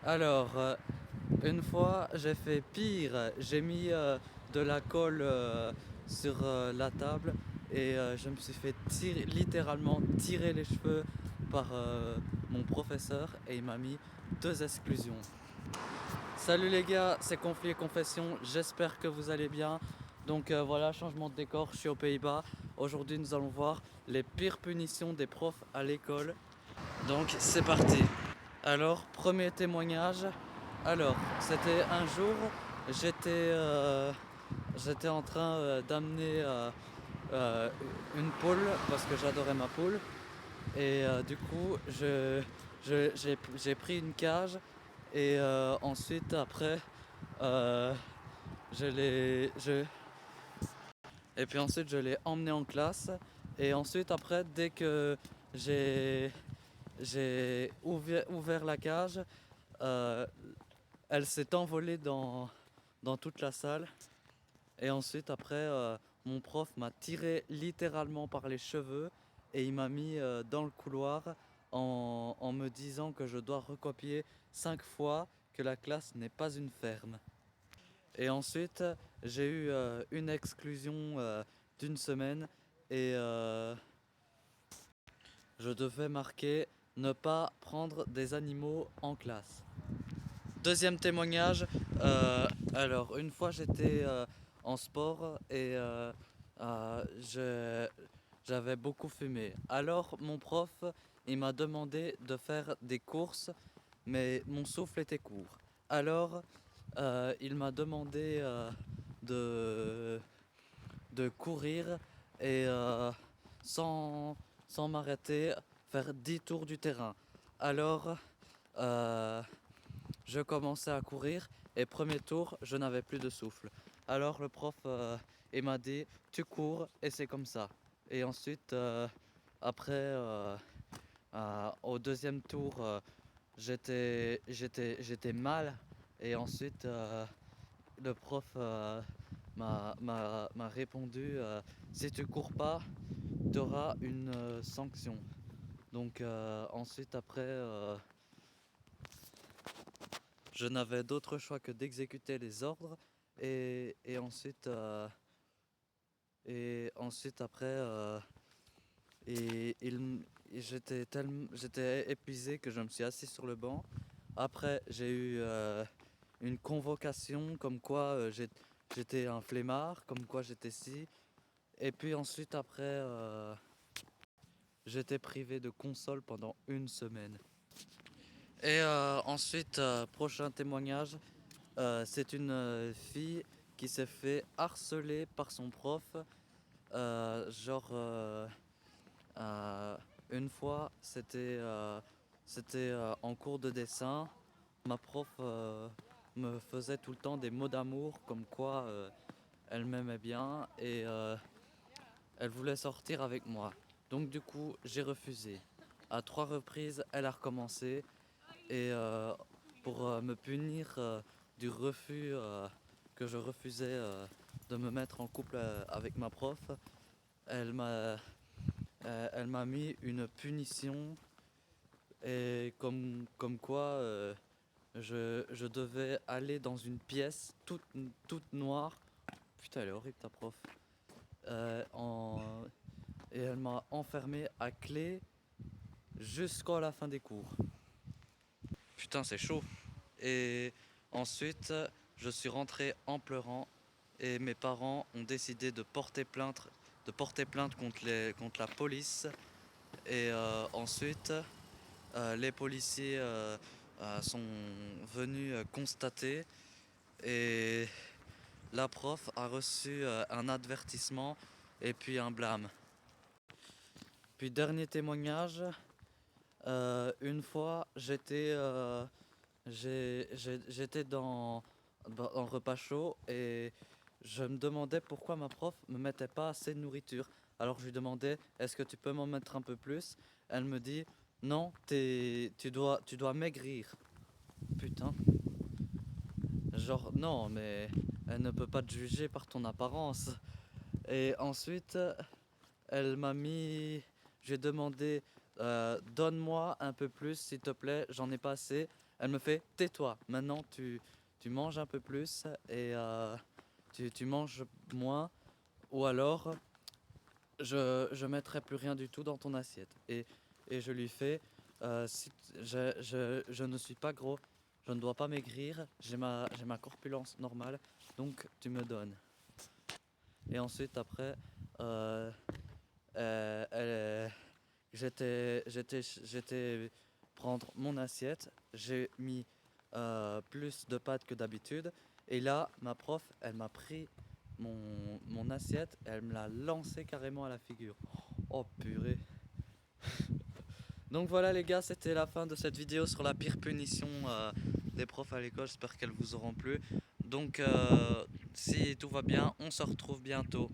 Alors, une fois, j'ai fait pire. J'ai mis de la colle sur la table et je me suis fait littéralement tirer les cheveux par mon professeur et il m'a mis 2 exclusions. Salut les gars, c'est Conflit et Confession, j'espère que vous allez bien. Donc voilà, changement de décor, je suis aux Pays-Bas. Aujourd'hui, nous allons voir les pires punitions des profs à l'école. Donc c'est parti. Alors, premier témoignage. Alors, c'était un jour, j'étais j'étais en train d'amener euh, une poule parce que j'adorais ma poule. Et du coup, j'ai pris une cage et ensuite, après, euh, je l'ai. Et puis ensuite, je l'ai emmené en classe. Et ensuite, après, dès que j'ai ouvert la cage, euh, elle s'est envolée dans toute la salle. Et ensuite, après, mon prof m'a tiré littéralement par les cheveux et il m'a mis dans le couloir en me disant que je dois recopier 5 fois, que la classe n'est pas une ferme. Et ensuite, j'ai eu une exclusion d'une semaine et je devais marquer ne pas prendre des animaux en classe. Deuxième témoignage, alors une fois j'étais en sport et j'avais beaucoup fumé. Alors mon prof, il m'a demandé de faire des courses, mais mon souffle était court. Alors il m'a demandé de, de courir et sans, sans m'arrêter, faire 10 tours du terrain. Alors euh, je commençais à courir et premier tour, je n'avais plus de souffle. Alors le prof il m'a dit tu cours et c'est comme ça. Et ensuite après au deuxième tour j'étais mal et ensuite le prof m'a répondu si tu cours pas, tu auras une sanction. Donc ensuite après je n'avais d'autre choix que d'exécuter les ordres et ensuite après et j'étais épuisé que je me suis assis sur le banc. Après j'ai eu une convocation comme quoi j'étais un flemmard, comme quoi j'étais si. Et puis ensuite après j'étais privé de console pendant une semaine. Et ensuite prochain témoignage. C'est une fille qui s'est fait harceler par son prof. Genre, euh, une fois, c'était en cours de dessin. Ma prof me faisait tout le temps des mots d'amour, comme quoi elle m'aimait bien et elle voulait sortir avec moi. Donc du coup, j'ai refusé. À 3 reprises, elle a recommencé et pour me punir du refus que je refusais de me mettre en couple avec ma prof, elle m'a elle m'a mis une punition et comme quoi je devais aller dans une pièce toute noire. Putain, elle est horrible ta prof. Et elle m'a enfermé à clé jusqu'à la fin des cours. Putain, c'est chaud. Et ensuite, je suis rentré en pleurant et mes parents ont décidé de porter plainte contre la police. Et ensuite, les policiers sont venus constater et la prof a reçu un avertissement et puis un blâme. Puis dernier témoignage, une fois j'étais dans un repas chaud et je me demandais pourquoi ma prof me mettait pas assez de nourriture. Alors je lui demandais est-ce que tu peux m'en mettre un peu plus. Elle me dit non, tu dois maigrir. Putain. Genre non mais elle ne peut pas te juger par ton apparence. Et ensuite elle m'a mis. J'ai demandé Donne-moi un peu plus s'il te plaît, j'en ai pas assez. Elle me fait tais-toi, maintenant tu manges un peu plus et tu manges moins ou alors je mettrai plus rien du tout dans ton assiette. Et je lui fais si je ne suis pas gros, je ne dois pas maigrir, j'ai ma corpulence normale, donc tu me donnes. Et ensuite après euh, elle, j'étais prendre mon assiette, j'ai mis plus de pâtes que d'habitude. Et là, ma prof, elle m'a pris mon assiette, elle me l'a lancé carrément à la figure. Oh purée. Donc voilà les gars, c'était la fin de cette vidéo sur la pire punition des profs à l'école. J'espère qu'elles vous auront plu. Donc si tout va bien, on se retrouve bientôt.